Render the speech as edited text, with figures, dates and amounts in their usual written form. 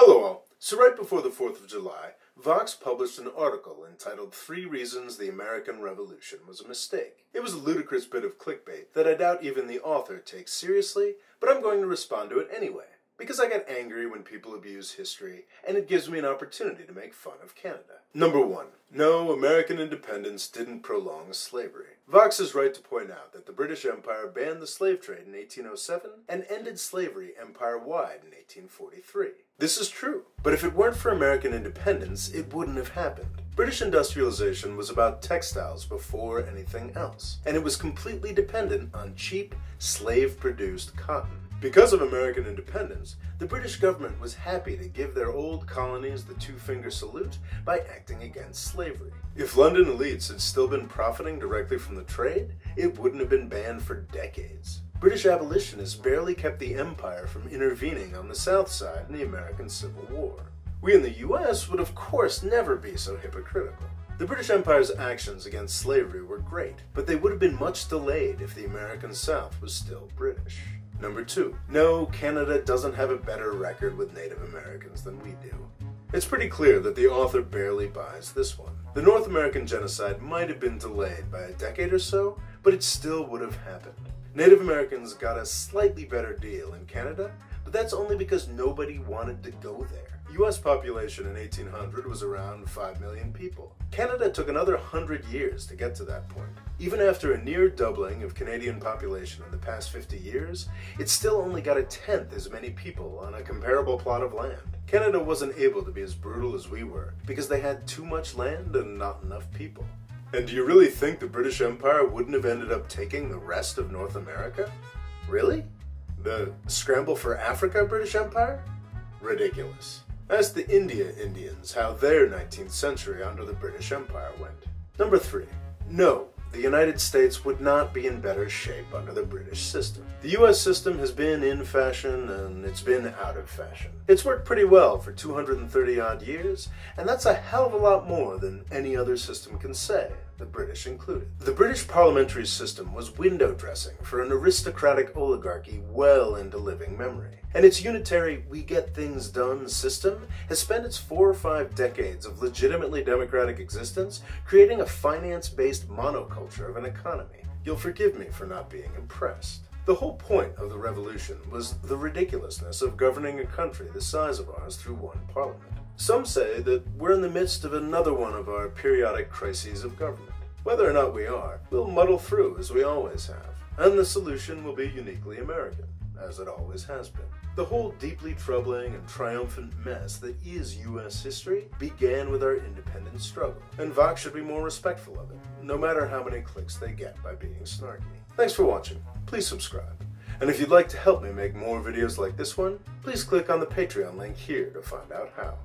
Hello all. So right before the 4th of July, Vox published an article entitled 3 Reasons the American Revolution Was a Mistake. It was a ludicrous bit of clickbait that I doubt even the author takes seriously, but I'm going to respond to it anyway, because I get angry when people abuse history, and it gives me an opportunity to make fun of Canada. Number 1. No, American independence didn't prolong slavery. Vox is right to point out that the British Empire banned the slave trade in 1807 and ended slavery empire-wide in 1843. This is true, but if it weren't for American independence, it wouldn't have happened. British industrialization was about textiles before anything else, and it was completely dependent on cheap, slave-produced cotton. Because of American independence, the British government was happy to give their old colonies the two-finger salute by acting against slavery. If London elites had still been profiting directly from the trade, it wouldn't have been banned for decades. British abolitionists barely kept the empire from intervening on the South Side in the American Civil War. We in the US would of course never be so hypocritical. The British Empire's actions against slavery were great, but they would have been much delayed if the American South was still British. Number 2. No, Canada doesn't have a better record with Native Americans than we do. It's pretty clear that the author barely buys this one. The North American genocide might have been delayed by a decade or so, but it still would have happened. Native Americans got a slightly better deal in Canada, but that's only because nobody wanted to go there. US population in 1800 was around 5 million people. Canada took another 100 years to get to that point. Even after a near doubling of Canadian population in the past 50 years, it still only got a tenth as many people on a comparable plot of land. Canada wasn't able to be as brutal as we were because they had too much land and not enough people. And do you really think the British Empire wouldn't have ended up taking the rest of North America? Really? The scramble for Africa British Empire? Ridiculous. Ask the India Indians how their 19th century under the British Empire went. Number 3. No, the United States would not be in better shape under the British system. The US system has been in fashion and it's been out of fashion. It's worked pretty well for 230 odd years, and that's a hell of a lot more than any other system can say, the British included. The British parliamentary system was window dressing for an aristocratic oligarchy well into living memory. And its unitary we-get-things-done system has spent its 4 or 5 decades of legitimately democratic existence creating a finance-based monoculture of an economy. You'll forgive me for not being impressed. The whole point of the revolution was the ridiculousness of governing a country the size of ours through one parliament. Some say that we're in the midst of another one of our periodic crises of government. Whether or not we are, we'll muddle through as we always have, and the solution will be uniquely American, as it always has been. The whole deeply troubling and triumphant mess that is US history began with our independence struggle, and Vox should be more respectful of it, no matter how many clicks they get by being snarky. Thanks for watching. Please subscribe. And if you'd like to help me make more videos like this one, please click on the Patreon link here to find out how.